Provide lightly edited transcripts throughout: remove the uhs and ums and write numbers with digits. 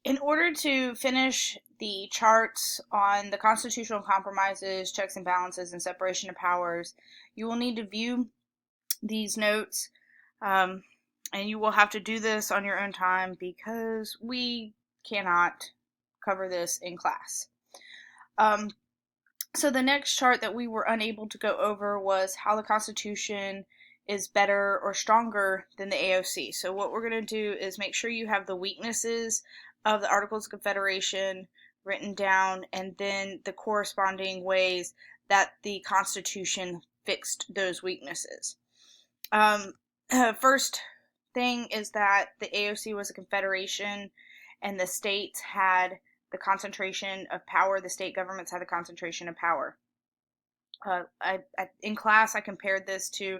In order to finish the charts on the constitutional compromises, checks and balances, and separation of powers, you will need to view these notes, um, and you will have to do this on your own time because we cannot cover this in class. So the next chart that we were unable to go over was how the Constitution is better or stronger than the AOC. So what we're going to do is make sure you have the weaknesses of the Articles of Confederation written down, and then the corresponding ways that the Constitution fixed those weaknesses. First thing is that the AOC was a confederation, and the states had the concentration of power. The state governments had the concentration of power. In class, I compared this to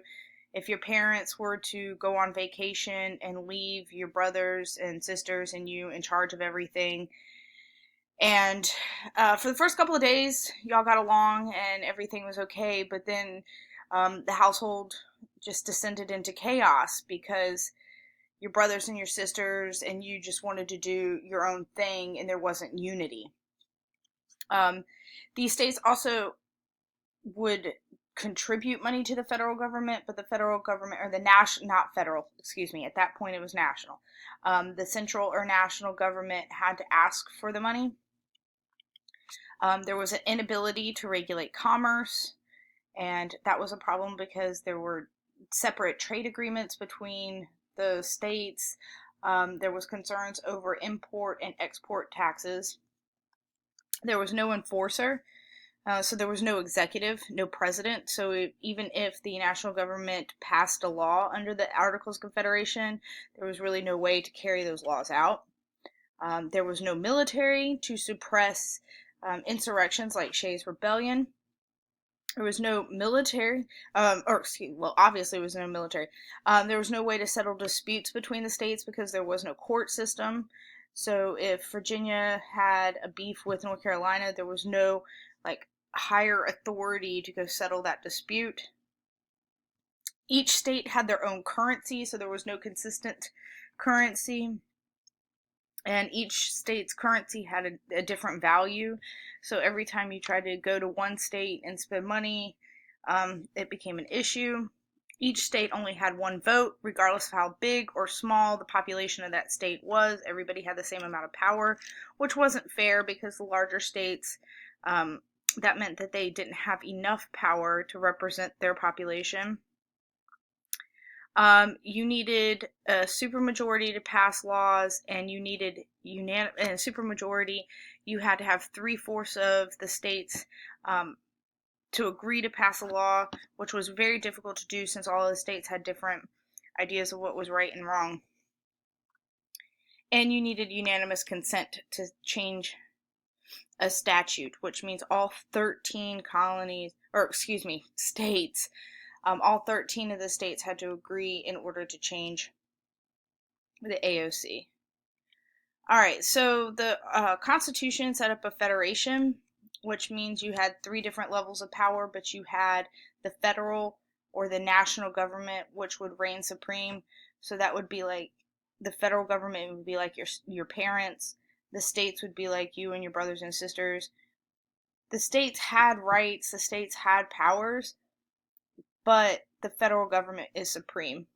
if your parents were to go on vacation and leave your brothers and sisters and you in charge of everything. And for the first couple of days, y'all got along and everything was okay. But then the household just descended into chaos because your brothers and your sisters and you just wanted to do your own thing and there wasn't unity. These states also would contribute money to the federal government, but the federal government, or the national, not federal, excuse me, at that point it was national. The central or national government had to ask for the money. There was an inability to regulate commerce, and that was a problem because there were separate trade agreements between the states. There was concerns over import and export taxes. There was no enforcer, so there was no executive, no president. So even if the national government passed a law under the Articles of Confederation, there was really no way to carry those laws out. There was no military to suppress insurrections like Shays' Rebellion. There was no military, obviously there was no military. There was no way to settle disputes between the states because there was no court system. So if Virginia had a beef with North Carolina, there was no higher authority to go settle that dispute. Each state had their own currency, so there was no consistent currency. And each state's currency had a different value. So every time you tried to go to one state and spend money, it became an issue. Each state only had one vote, regardless of how big or small the population of that state was. Everybody had the same amount of power, which wasn't fair because the larger states, that meant that they didn't have enough power to represent their population. You needed a supermajority to pass laws, and you needed a supermajority. You had to have 3/4 of the states to agree to pass a law, which was very difficult to do since all of the states had different ideas of what was right and wrong. And you needed unanimous consent to change a statute, which means all 13 states. All 13 of the states had to agree in order to change the AOC. Alright, so the Constitution set up a federation, which means you had 3 different levels of power, but you had the federal or the national government, which would reign supreme. So that would be like the federal government would be like your parents, the states would be like you and your brothers and sisters. The states had rights, the states had powers, but the federal government is supreme.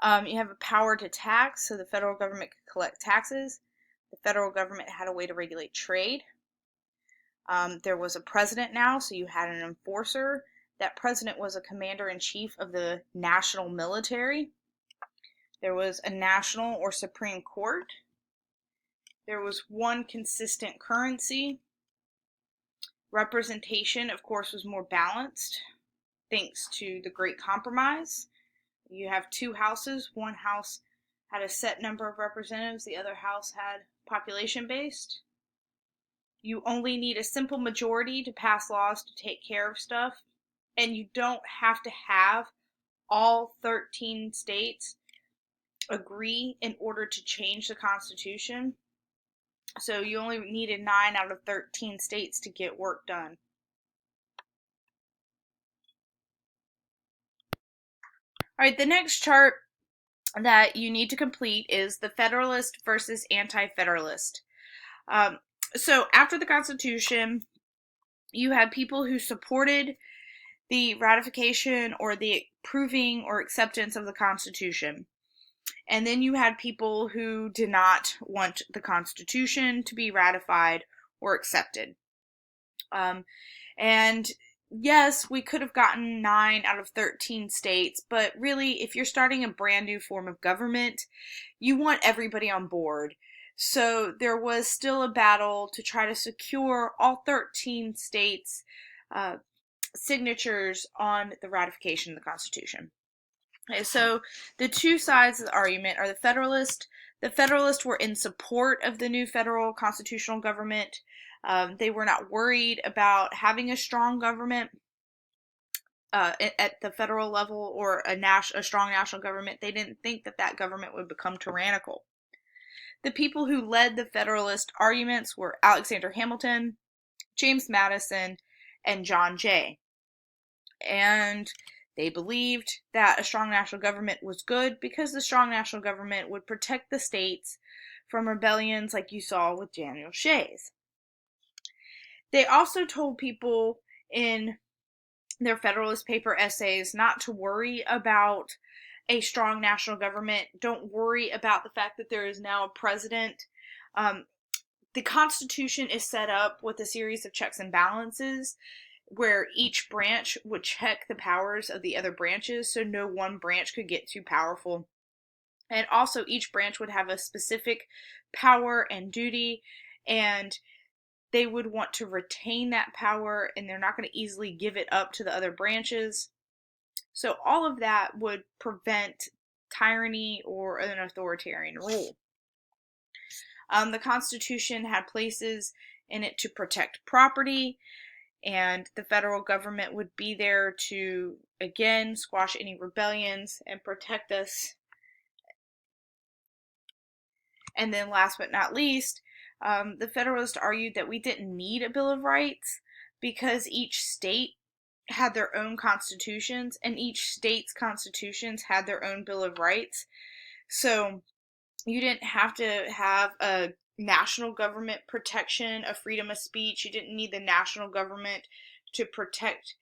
You have a power to tax, so the federal government could collect taxes. The federal government had a way to regulate trade. There was a president now, so you had an enforcer. That president was a commander-in-chief of the national military. There was a national or supreme court. There was one consistent currency. Representation, of course, was more balanced thanks to the Great Compromise. You have 2 houses. One house had a set number of representatives. The other house had population-based. You only need a simple majority to pass laws to take care of stuff. And you don't have to have all 13 states agree in order to change the Constitution. So you only needed 9 out of 13 states to get work done. Alright, the next chart that you need to complete is the Federalist versus Anti-Federalist. So after the Constitution, you had people who supported the ratification or the approving or acceptance of the Constitution. And then you had people who did not want the Constitution to be ratified or accepted. And yes, we could have gotten 9 out of 13 states, but really, if you're starting a brand new form of government, you want everybody on board. So there was still a battle to try to secure all 13 states' signatures on the ratification of the Constitution. Okay, so the two sides of the argument are the Federalists. The Federalists were in support of the new federal constitutional government. They were not worried about having a strong government at the federal level or a strong national government. They didn't think that that government would become tyrannical. The people who led the Federalist arguments were Alexander Hamilton, James Madison, and John Jay. And they believed that a strong national government was good because the strong national government would protect the states from rebellions like you saw with Daniel Shays. They also told people in their Federalist paper essays not to worry about a strong national government. Don't worry about the fact that there is now a president. The Constitution is set up with a series of checks and balances where each branch would check the powers of the other branches, so no one branch could get too powerful. And also each branch would have a specific power and duty, and they would want to retain that power, and they're not going to easily give it up to the other branches. So all of that would prevent tyranny or an authoritarian rule. The Constitution had places in it to protect property, and the federal government would be there to, again, squash any rebellions and protect us. And then last but not least, the Federalists argued that we didn't need a Bill of Rights because each state had their own constitutions, and each state's constitutions had their own Bill of Rights. So you didn't have to have a national government protection of freedom of speech. You didn't need the national government to protect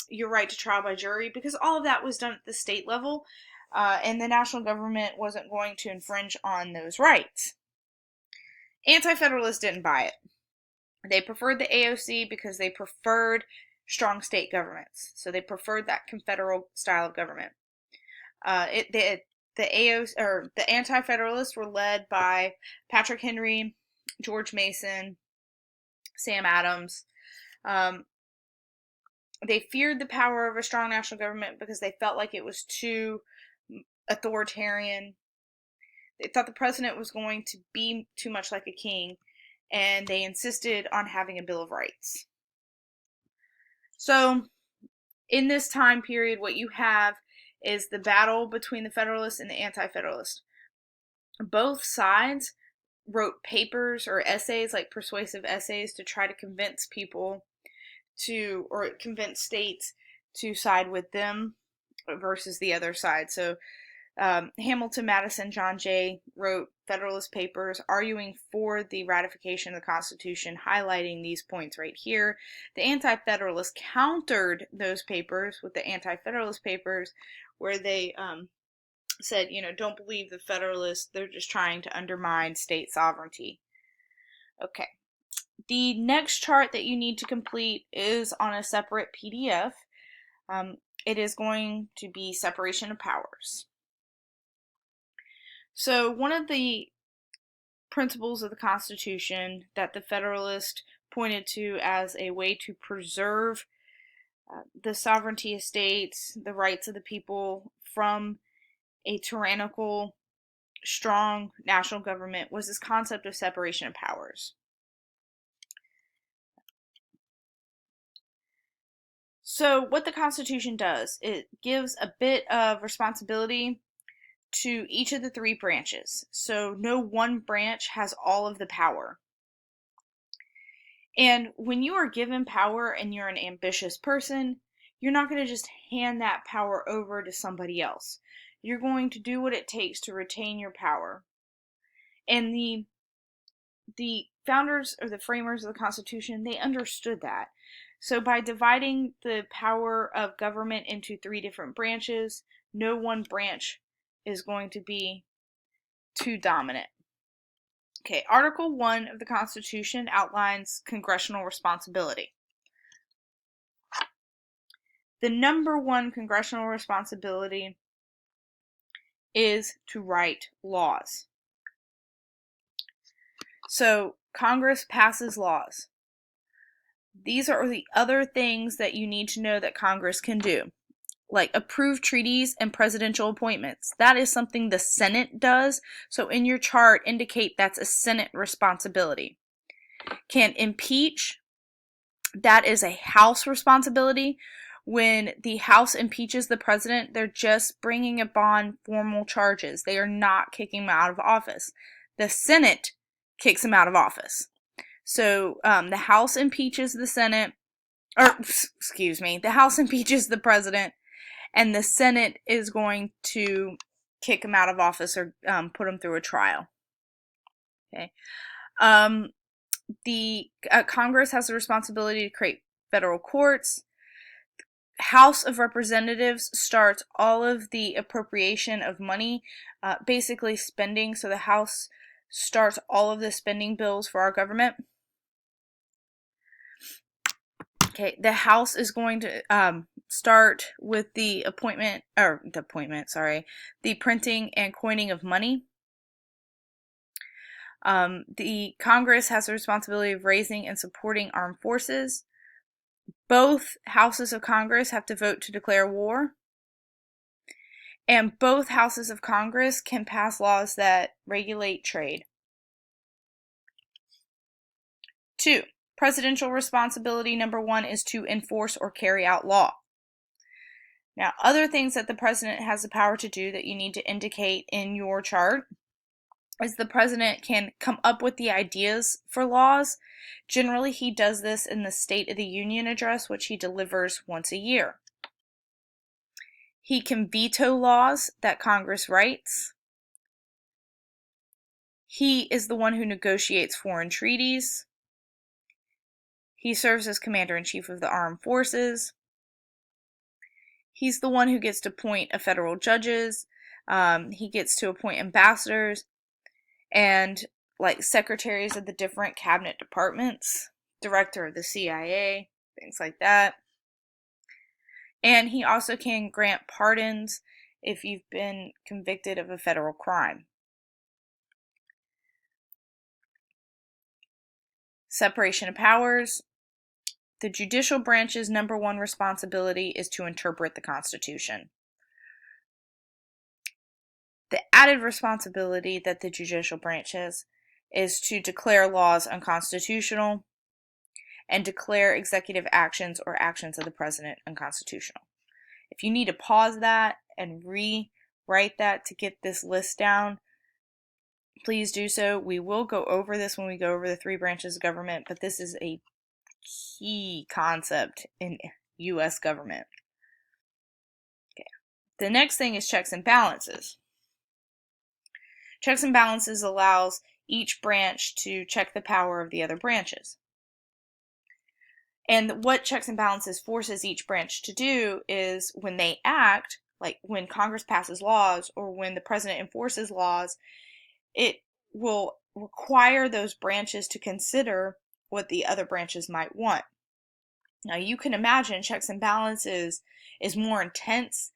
your right to trial by jury, because all of that was done at the state level, and the national government wasn't going to infringe on those rights. Anti-Federalists didn't buy it. They preferred the AOC because they preferred strong state governments. So they preferred that confederal style of government. The Anti-Federalists were led by Patrick Henry, George Mason, Sam Adams. They feared the power of a strong national government because they felt like it was too authoritarian. They thought the president was going to be too much like a king, and they insisted on having a Bill of Rights. So, in this time period, what you have is the battle between the Federalists and the Anti-Federalists. Both sides wrote papers or essays, like persuasive essays, to try to convince people to, or convince states to side with them versus the other side. So Hamilton, Madison, John Jay wrote Federalist papers arguing for the ratification of the Constitution, highlighting these points right here. The Anti-Federalists countered those papers with the Anti-Federalist papers, where they said, don't believe the Federalists, they're just trying to undermine state sovereignty. Okay. The next chart that you need to complete is on a separate PDF. It is going to be separation of powers. So one of the principles of the Constitution that the Federalists pointed to as a way to preserve the sovereignty of states, the rights of the people from a tyrannical, strong national government, was this concept of separation of powers. So what the Constitution does, it gives a bit of responsibility to each of the three branches. So no one branch has all of the power. And when you are given power and you're an ambitious person, you're not going to just hand that power over to somebody else. You're going to do what it takes to retain your power. And the founders or the framers of the Constitution, they understood that. So by dividing the power of government into 3 different branches, no one branch is going to be too dominant. Okay, Article 1 of the Constitution outlines congressional responsibility. The number 1 congressional responsibility is to write laws. So Congress passes laws. These are the other things that you need to know that Congress can do, like approve treaties and presidential appointments. That is something the Senate does. So in your chart, indicate that's a Senate responsibility. Can impeach. That is a House responsibility. When the House impeaches the president, they're just bringing upon formal charges. They are not kicking him out of office. The Senate kicks him out of office. So the House impeaches the Senate, the House impeaches the president, and the Senate is going to kick him out of office or put him through a trial. Okay. The Congress has the responsibility to create federal courts. House of Representatives starts all of the appropriation of money, basically spending. So the House starts all of the spending bills for our government. Okay, the House is going to start with the printing and coining of money. The Congress has the responsibility of raising and supporting armed forces. Both houses of Congress have to vote to declare war. And both houses of Congress can pass laws that regulate trade. 2. Presidential responsibility number 1 is to enforce or carry out law. Now, other things that the president has the power to do that you need to indicate in your chart is the president can come up with the ideas for laws. Generally, he does this in the State of the Union address, which he delivers once a year. He can veto laws that Congress writes. He is the one who negotiates foreign treaties. He serves as Commander-in-Chief of the Armed Forces. He's the one who gets to appoint federal judges. He gets to appoint ambassadors and secretaries of the different cabinet departments, director of the CIA, things like that. And he also can grant pardons if you've been convicted of a federal crime. Separation of powers. The judicial branch's number 1 responsibility is to interpret the Constitution. The added responsibility that the judicial branch has is to declare laws unconstitutional and declare executive actions or actions of the president unconstitutional. If you need to pause that and rewrite that to get this list down, please do so. We will go over this when we go over the 3 branches of government, but this is a key concept in U.S. government. Okay. The next thing is checks and balances. Checks and balances allows each branch to check the power of the other branches. And what checks and balances forces each branch to do is when they act, like when Congress passes laws or when the president enforces laws, it will require those branches to consider what the other branches might want. Now you can imagine checks and balances is more intense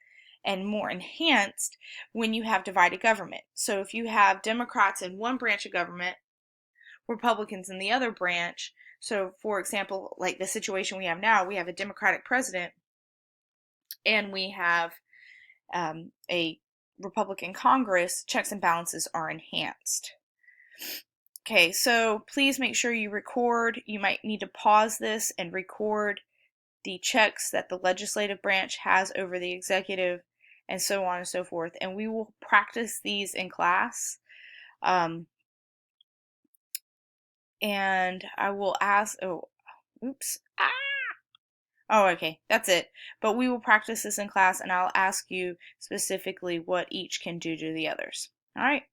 and more enhanced when you have divided government. So if you have Democrats in one branch of government, Republicans in the other branch, so for example, like the situation we have now, we have a Democratic president and we have a Republican Congress, checks and balances are enhanced. Okay, so please make sure you record. You might need to pause this and record the checks that the legislative branch has over the executive and so on and so forth. And we will practice these in class. And I will ask, Oh, okay, that's it. But we will practice this in class, and I'll ask you specifically what each can do to the others. All right.